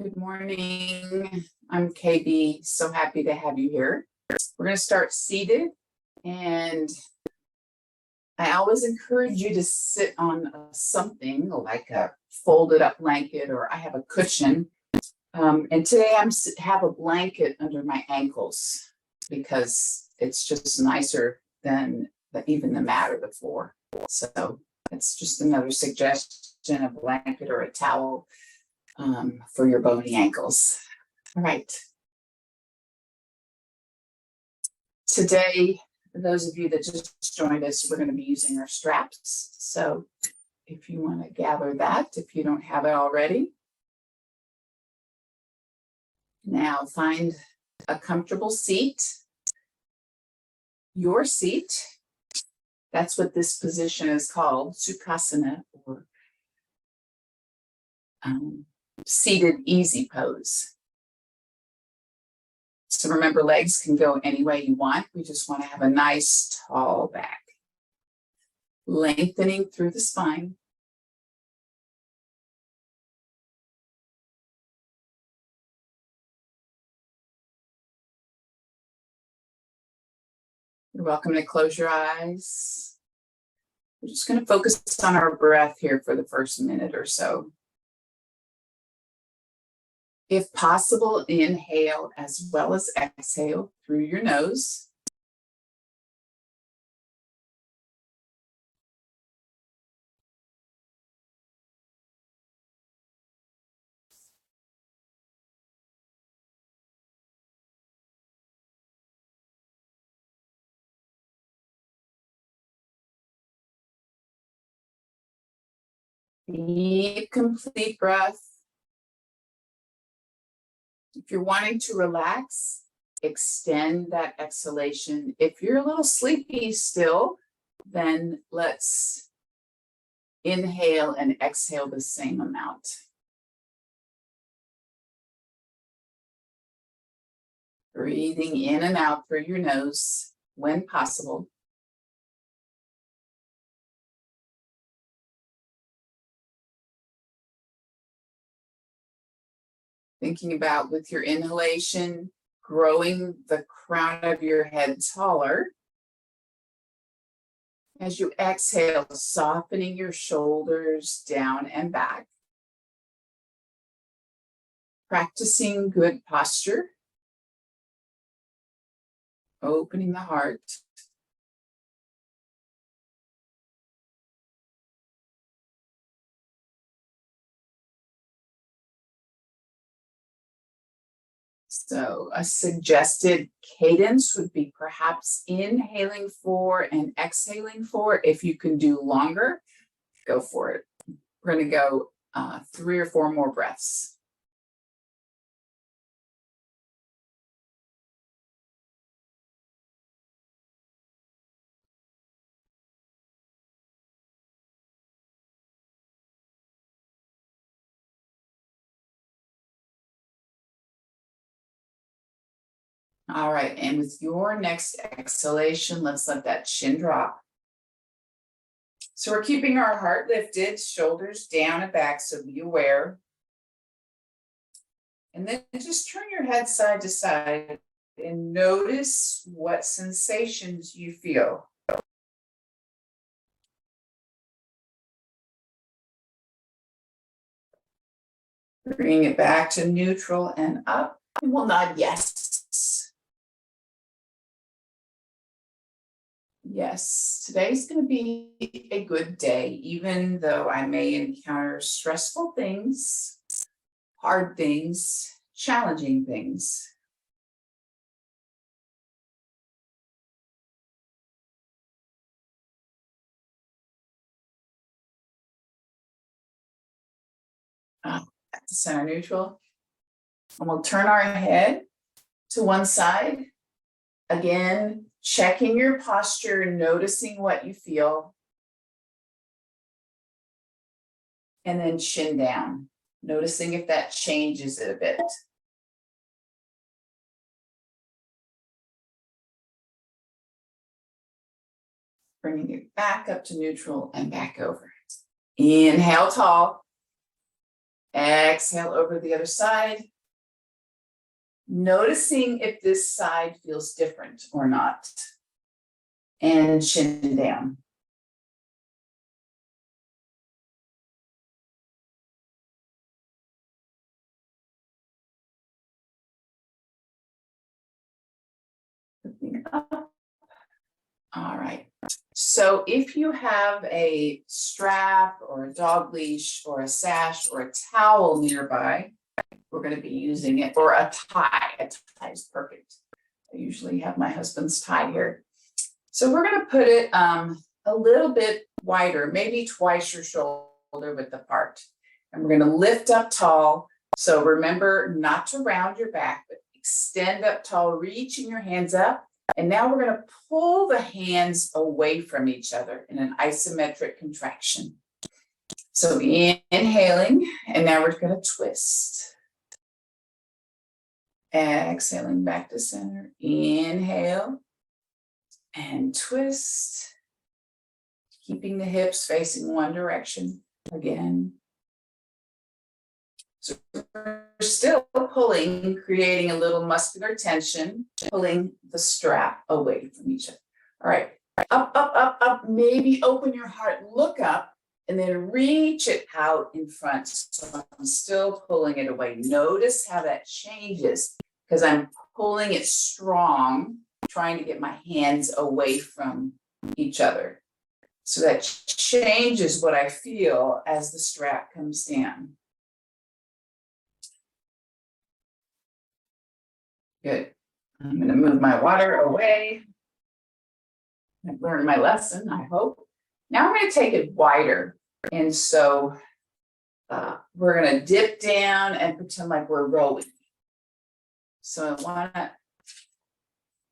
Good morning. I'm KB. So happy to have you here. We're going to start seated, and I always encourage you to sit on something like a folded up blanket, or I have a cushion. And today have a blanket under my ankles because it's just nicer than even the mat or the floor. So it's just another suggestion, a blanket or a towel for your bony ankles. All right. Today, those of you that just joined us, we're going to be using our straps. So if you want to gather that, if you don't have it already. Now find a comfortable seat. Your seat. That's what this position is called, Sukhasana, or seated easy pose. So remember, legs can go any way you want. We just want to have a nice tall back. Lengthening through the spine. You're welcome to close your eyes. We're just going to focus on our breath here for the first minute or so. If possible, inhale as well as exhale through your nose. Deep, complete breath. If you're wanting to relax, extend that exhalation. If you're a little sleepy still, then let's inhale and exhale the same amount. Breathing in and out through your nose when possible. Thinking about, with your inhalation, growing the crown of your head taller. As you exhale, softening your shoulders down and back. Practicing good posture. Opening the heart. So a suggested cadence would be perhaps inhaling 4 and exhaling 4. If you can do longer, go for it. We're going to go 3 or 4 more breaths. All right, and with your next exhalation, let's let that chin drop. So we're keeping our heart lifted, shoulders down and back, so be aware. And then just turn your head side to side and notice what sensations you feel. Bring it back to neutral and up, and we'll nod yes. Yes, today's going to be a good day, even though I may encounter stressful things, hard things, challenging things. Back to center neutral. And we'll turn our head to one side. Again, checking your posture, noticing what you feel. And then chin down, noticing if that changes it a bit. Bringing it back up to neutral and back over. Inhale tall. Exhale over the other side. Noticing if this side feels different or not. And chin down. Lifting up. All right. So if you have a strap or a dog leash or a sash or a towel nearby, we're going to be using it, or a tie. A tie is perfect. I usually have my husband's tie here. So we're going to put it a little bit wider, maybe twice your shoulder width apart. And we're going to lift up tall. So remember not to round your back, but extend up tall, reaching your hands up. And now we're going to pull the hands away from each other in an isometric contraction. So inhaling, and now we're going to twist. Exhaling back to center. Inhale and twist. Keeping the hips facing one direction again. So we're still pulling, creating a little muscular tension, pulling the strap away from each other. All right, up, up, up, up. Maybe open your heart, look up, and then reach it out in front. So I'm still pulling it away. Notice how that changes because I'm pulling it strong, trying to get my hands away from each other. So that changes what I feel as the strap comes down. Good. I'm going to move my water away. I've learned my lesson, I hope. Now I'm going to take it wider. And so we're going to dip down and pretend like we're rolling. So I want to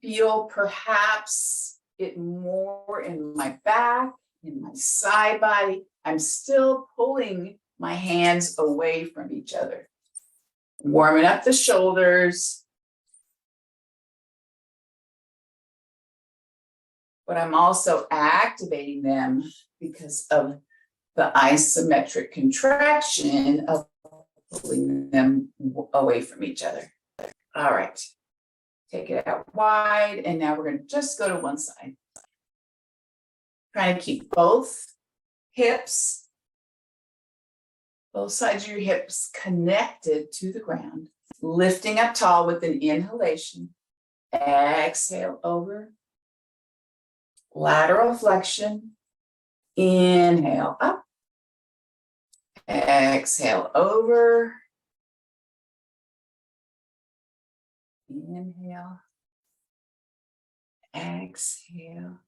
feel perhaps it more in my back, in my side body. I'm still pulling my hands away from each other. Warming up the shoulders. But I'm also activating them because of the isometric contraction of pulling them away from each other. All right, take it out wide, and now we're going to just go to one side. Trying to keep both hips, both sides of your hips connected to the ground, lifting up tall with an inhalation. Exhale over. Lateral flexion, inhale up, exhale over, inhale, exhale.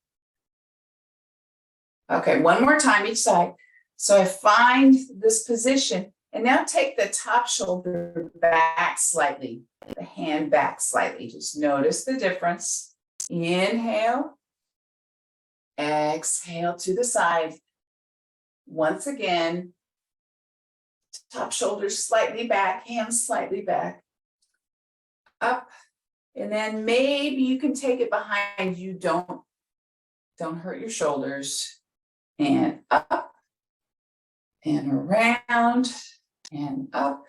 Okay, one more time each side. So I find this position, and now take the top shoulder back slightly, the hand back slightly. Just notice the difference. Inhale. Exhale to the side. Once again, top shoulders slightly back, hands slightly back. Up, and then maybe you can take it behind you. Don't hurt your shoulders. And up, and around, and up.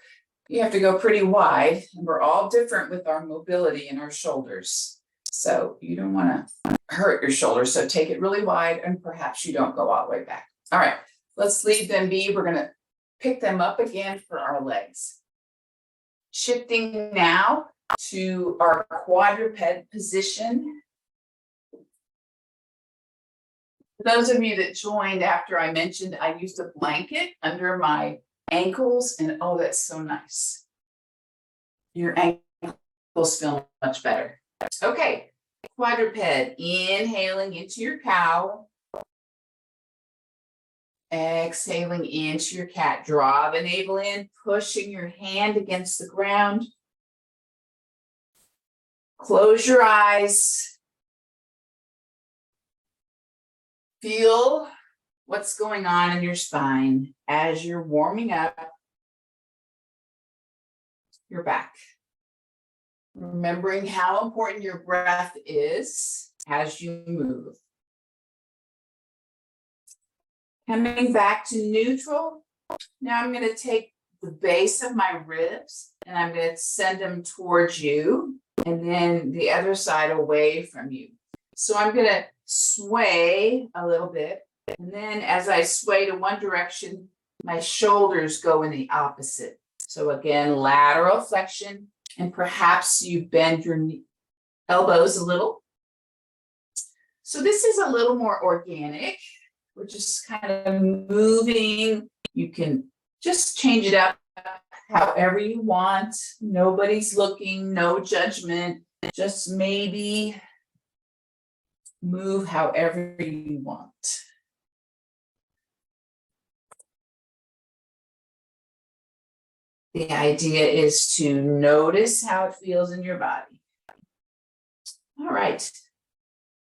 You have to go pretty wide, and we're all different with our mobility in our shoulders. So you don't want to hurt your shoulders. So take it really wide, and perhaps you don't go all the way back. All right, let's leave them be. We're going to pick them up again for our legs. Shifting now to our quadruped position. For those of you that joined after I mentioned, I used a blanket under my ankles, and oh, that's so nice. Your ankles feel much better. Okay, quadruped, inhaling into your cow. Exhaling into your cat. Draw the navel in, pushing your hand against the ground. Close your eyes. Feel what's going on in your spine as you're warming up your back. Remembering how important your breath is as you move. Coming back to neutral. Now I'm going to take the base of my ribs, and I'm going to send them towards you, and then the other side away from you. So I'm going to sway a little bit, and then as I sway to one direction, my shoulders go in the opposite. So again, lateral flexion, and perhaps you bend your elbows a little. So this is a little more organic. We're just kind of moving. You can just change it up however you want. Nobody's looking, no judgment. Just maybe move however you want. The idea is to notice how it feels in your body. All right.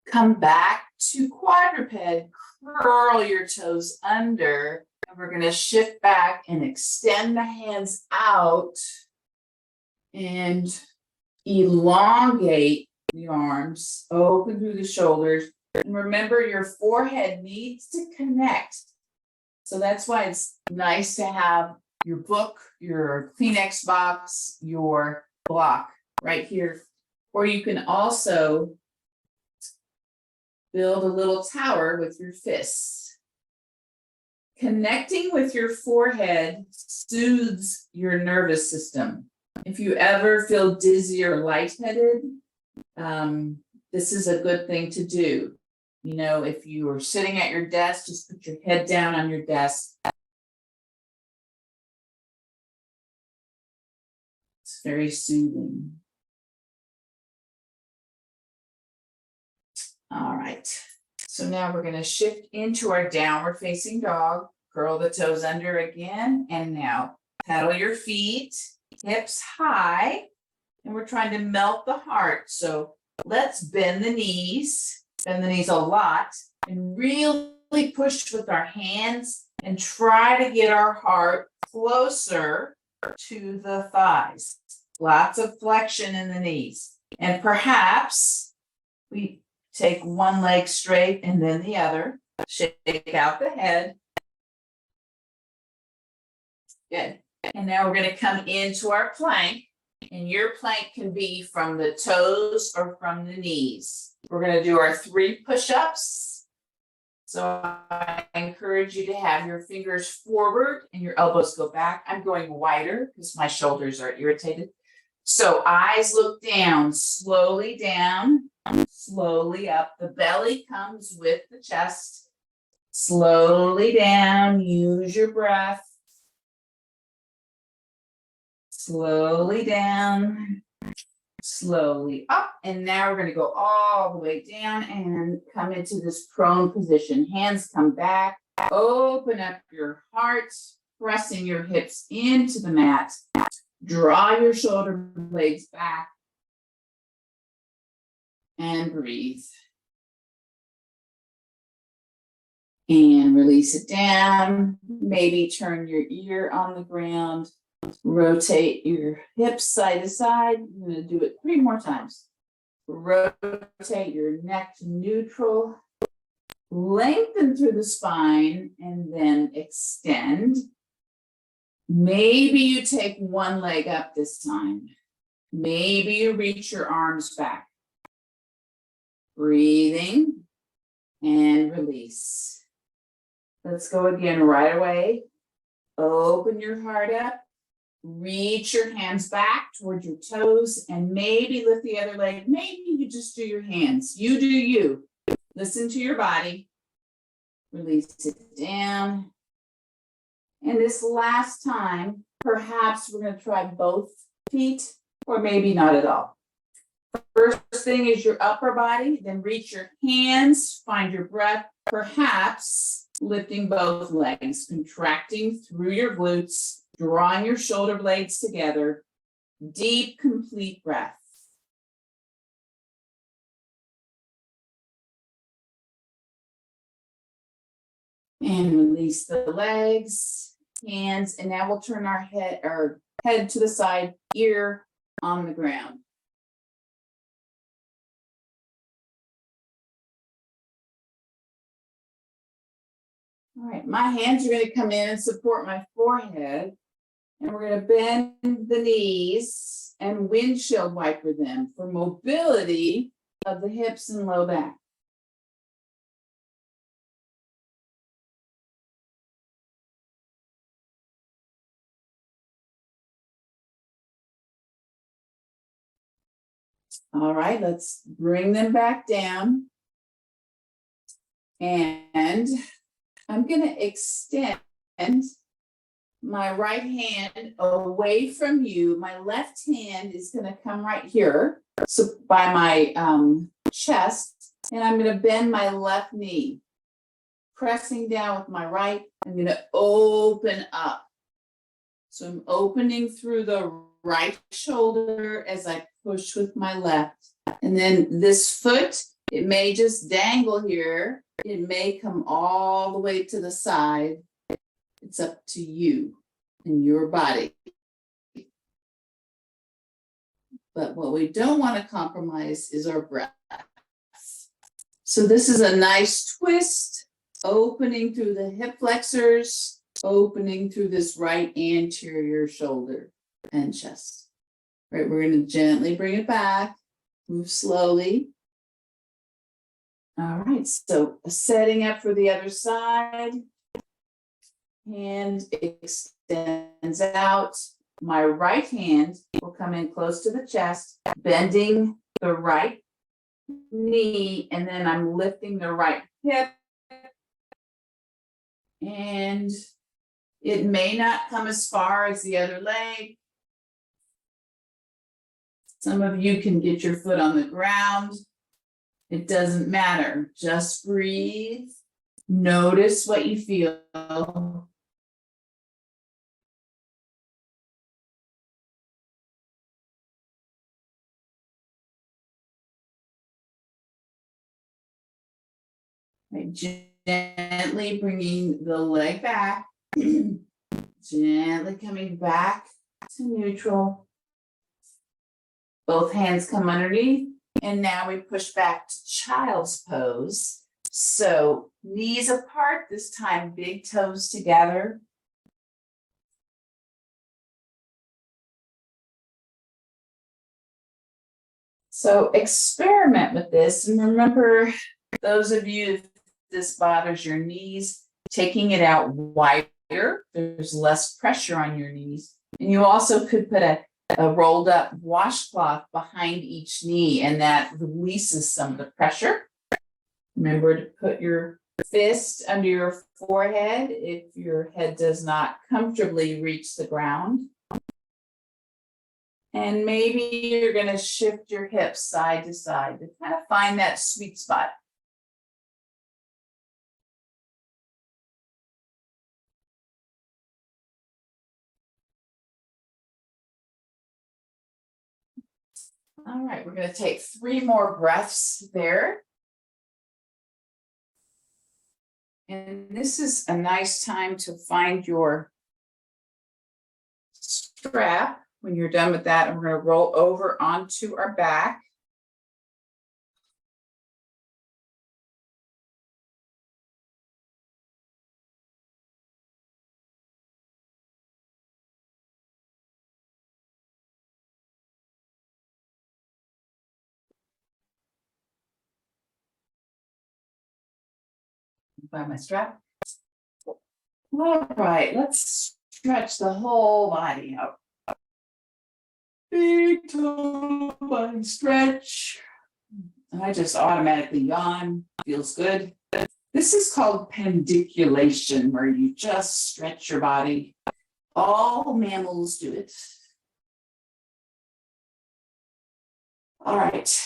Come back to quadruped. Curl your toes under. And we're going to shift back and extend the hands out and elongate the arms. Open through the shoulders. And remember, your forehead needs to connect. So that's why it's nice to have your book, your Kleenex box, your block right here. Or you can also build a little tower with your fists. Connecting with your forehead soothes your nervous system. If you ever feel dizzy or lightheaded, this is a good thing to do. You know, if you are sitting at your desk, just put your head down on your desk. It's very soothing. All right, so now we're going to shift into our downward facing dog. Curl the toes under again, and now pedal your feet, hips high, and we're trying to melt the heart. So let's bend the knees a lot, and really push with our hands and try to get our heart closer to the thighs. Lots of flexion in the knees, and perhaps we take one leg straight and then the other. Shake out the head. Good. And now we're going to come into our plank. And your plank can be from the toes or from the knees. We're going to do our 3 push-ups. So I encourage you to have your fingers forward and your elbows go back. I'm going wider because my shoulders are irritated. So eyes look down, slowly up. The belly comes with the chest. Slowly down, use your breath. Slowly down, slowly up. And now we're going to go all the way down and come into this prone position. Hands come back. Open up your heart, pressing your hips into the mat. Draw your shoulder blades back. And breathe. And release it down. Maybe turn your ear on the ground. Rotate your hips side to side. I'm going to do it 3 more times. Rotate your neck to neutral. Lengthen through the spine and then extend. Maybe you take one leg up this time. Maybe you reach your arms back. Breathing and release. Let's go again right away. Open your heart up. Reach your hands back toward your toes and maybe lift the other leg. Maybe you just do your hands. You do you. Listen to your body. Release it down. And this last time, perhaps we're going to try both feet or maybe not at all. First thing is your upper body, then reach your hands, find your breath, perhaps lifting both legs, contracting through your glutes, drawing your shoulder blades together. Deep, complete breath. And release the legs, hands, and now we'll turn our head to the side, ear on the ground. All right, my hands are going to come in and support my forehead. And we're going to bend the knees and windshield wiper them for mobility of the hips and low back. All right, let's bring them back down. And I'm going to extend my right hand away from you. My left hand is going to come right here, so by my chest, and I'm going to bend my left knee. Pressing down with my right, I'm going to open up. So I'm opening through the right shoulder as I push with my left. And then this foot, it may just dangle here. It may come all the way to the side. It's up to you and your body. But what we don't want to compromise is our breath. So this is a nice twist, opening through the hip flexors, opening through this right anterior shoulder and chest. Right, we're going to gently bring it back, move slowly. All right, so setting up for the other side. Hand extends out. My right hand will come in close to the chest, bending the right knee, and then I'm lifting the right hip. And it may not come as far as the other leg. Some of you can get your foot on the ground. It doesn't matter. Just breathe. Notice what you feel. Right, gently bringing the leg back. Gently coming back to neutral. Both hands come underneath. And now we push back to child's pose. So knees apart this time, big toes together. So experiment with this. And remember, those of you, if this bothers your knees, taking it out wider, there's less pressure on your knees. And you also could put a rolled up washcloth behind each knee, and that releases some of the pressure. Remember to put your fist under your forehead if your head does not comfortably reach the ground. And maybe you're going to shift your hips side to side to kind of find that sweet spot. All right, we're going to take 3 more breaths there. And this is a nice time to find your strap. When you're done with that, and we're going to roll over onto our back. By my strap. All right, let's stretch the whole body out. Big toe body stretch. I just automatically yawn. Feels good. This is called pendiculation, where you just stretch your body. All mammals do it. All right.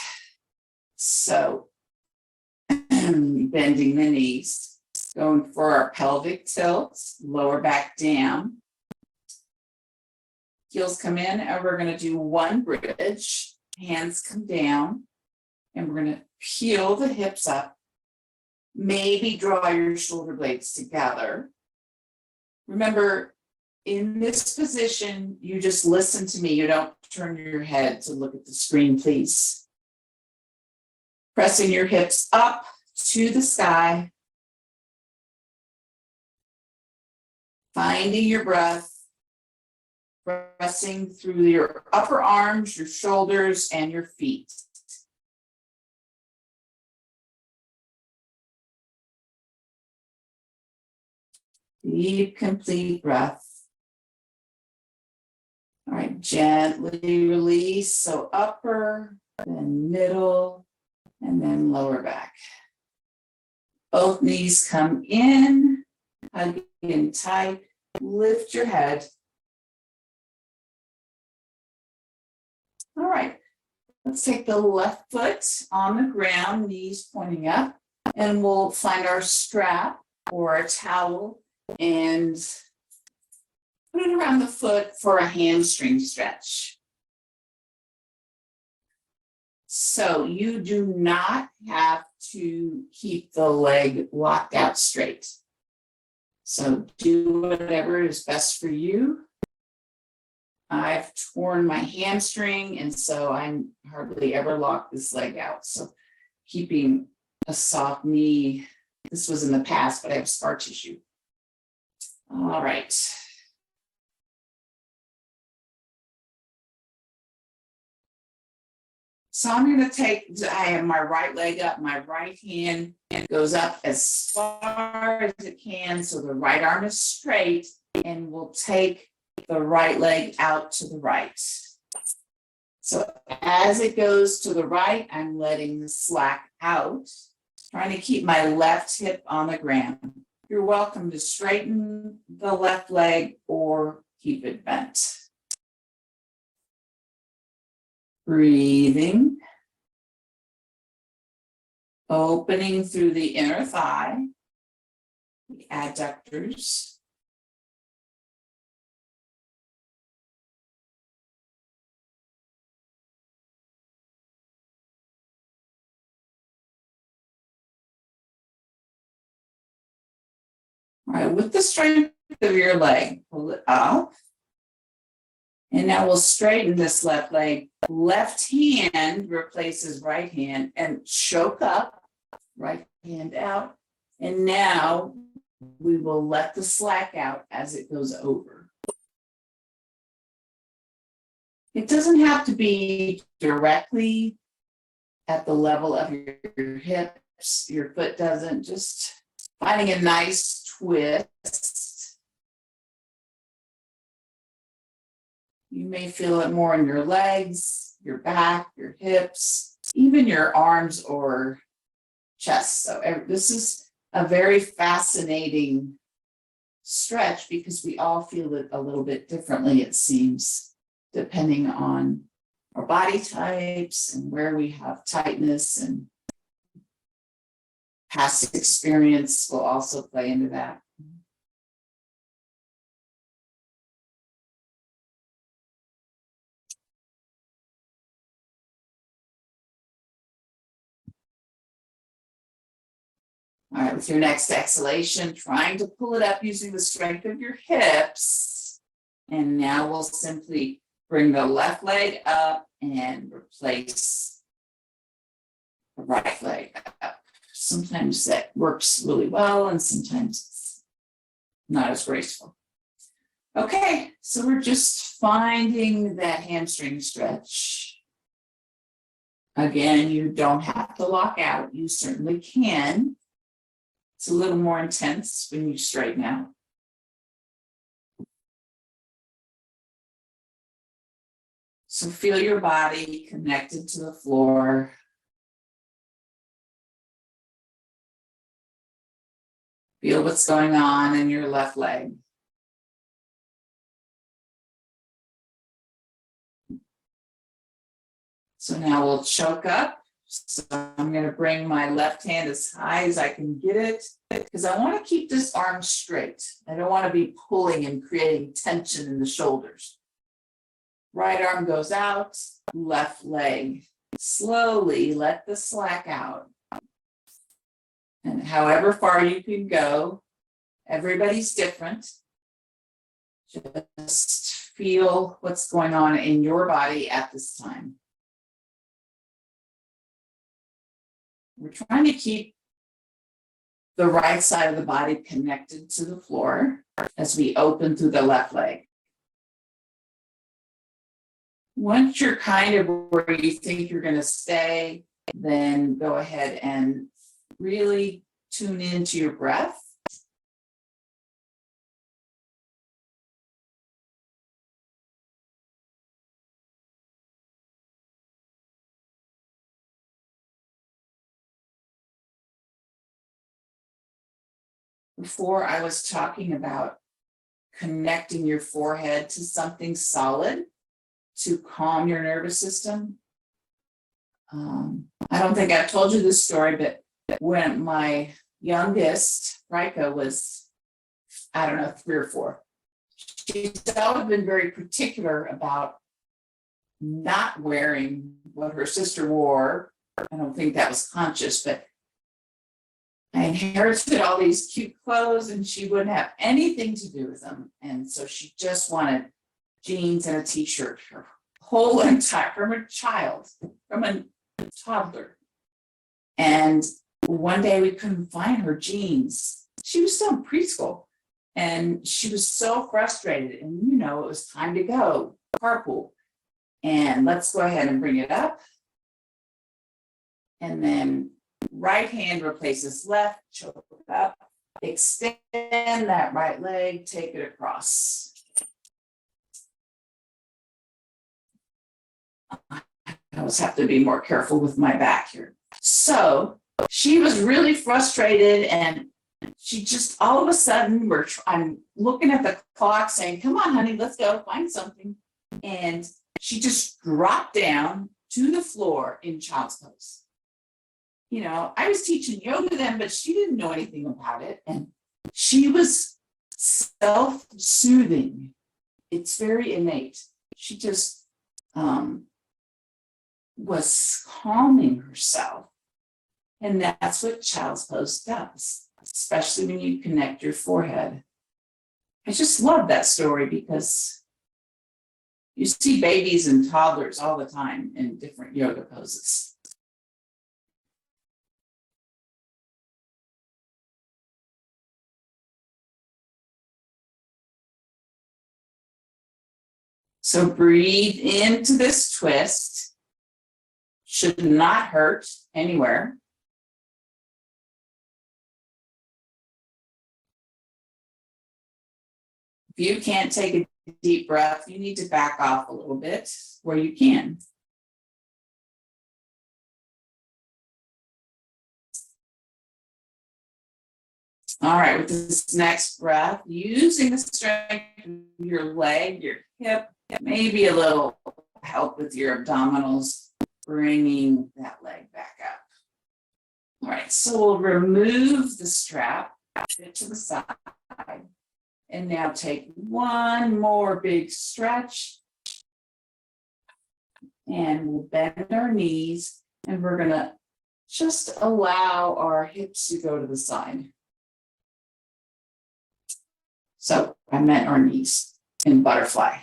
So bending the knees, going for our pelvic tilt, lower back down. Heels come in, and we're going to do one bridge. Hands come down, and we're going to peel the hips up. Maybe draw your shoulder blades together. Remember, in this position, you just listen to me. You don't turn your head to look at the screen, please. Pressing your hips up to the sky. Finding your breath. pressing through your upper arms, your shoulders, and your feet. Deep, complete breath. All right, gently release. So upper, then middle, and then lower back. Both knees come in, hug in tight, lift your head. All right, let's take the left foot on the ground, knees pointing up, and we'll find our strap or a towel and put it around the foot for a hamstring stretch. So you do not have to keep the leg locked out straight. So do whatever is best for you. I've torn my hamstring, and so I hardly ever lock this leg out. So keeping a soft knee, this was in the past, but I have scar tissue. All right. So I'm going to I have my right leg up, my right hand goes up as far as it can, so the right arm is straight, and we'll take the right leg out to the right. So as it goes to the right, I'm letting the slack out, trying to keep my left hip on the ground. You're welcome to straighten the left leg or keep it bent. Breathing. Opening through the inner thigh, the adductors. All right, with the strength of your leg, pull it up. And now we'll straighten this left leg. Left hand replaces right hand and choke up, right hand out. And now we will let the slack out as it goes over. It doesn't have to be directly at the level of your hips. Your foot doesn't, just finding a nice twist. You may feel it more in your legs, your back, your hips, even your arms or chest. So this is a very fascinating stretch because we all feel it a little bit differently, it seems, depending on our body types and where we have tightness, and past experience will also play into that. All right, with your next exhalation, trying to pull it up using the strength of your hips. And now we'll simply bring the left leg up and replace the right leg up. Sometimes that works really well, and sometimes it's not as graceful. Okay, so we're just finding that hamstring stretch. Again, you don't have to lock out. You certainly can. It's a little more intense when you straighten out. So feel your body connected to the floor. Feel what's going on in your left leg. So now we'll choke up. So I'm going to bring my left hand as high as I can get it because I want to keep this arm straight. I don't want to be pulling and creating tension in the shoulders. Right arm goes out, left leg. Slowly let the slack out. And however far you can go, everybody's different. Just feel what's going on in your body at this time. We're trying to keep the right side of the body connected to the floor as we open through the left leg. Once you're kind of where you think you're going to stay, then go ahead and really tune into your breath. Before I was talking about connecting your forehead to something solid to calm your nervous system. I don't think I've told you this story, but when my youngest, Rika, was, I don't know, 3 or 4, she's always been very particular about not wearing what her sister wore. I don't think that was conscious, but I inherited all these cute clothes and she wouldn't have anything to do with them. And so she just wanted jeans and a t-shirt her whole entire, from a child, from a toddler. And one day we couldn't find her jeans. She was still in preschool and she was so frustrated. And you know, it was time to go carpool. And let's go ahead and bring it up. And then right hand replaces left, choke it up, extend that right leg, take it across. I always have to be more careful with my back here. So she was really frustrated and she just all of a sudden, I'm looking at the clock saying, come on, honey, let's go find something. And she just dropped down to the floor in child's pose. You know, I was teaching yoga then, but she didn't know anything about it. And she was self-soothing. It's very innate. She just was calming herself. And that's what child's pose does, especially when you connect your forehead. I just love that story because you see babies and toddlers all the time in different yoga poses. So breathe into this twist. Should not hurt anywhere. If you can't take a deep breath, you need to back off a little bit where you can. All right, with this next breath, using the strength of your leg, your hip, maybe a little help with your abdominals, bringing that leg back up. All right, so we'll remove the strap, put it to the side, and now take one more big stretch, and we'll bend our knees, and we're gonna just allow our hips to go to the side. So I meant our knees in butterfly.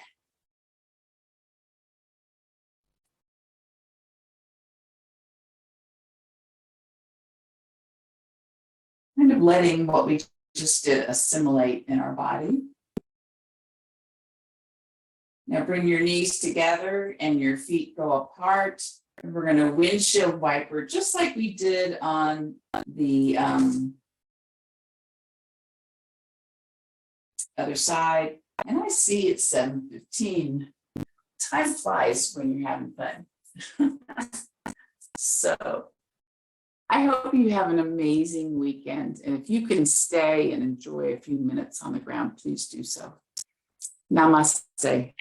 Kind of letting what we just did assimilate in our body. Now bring your knees together and your feet go apart. And we're going to windshield wiper just like we did on the other side. And I see it's 7:15. Time flies when you're having fun. So I hope you have an amazing weekend. And if you can stay and enjoy a few minutes on the ground, please do so. Namaste.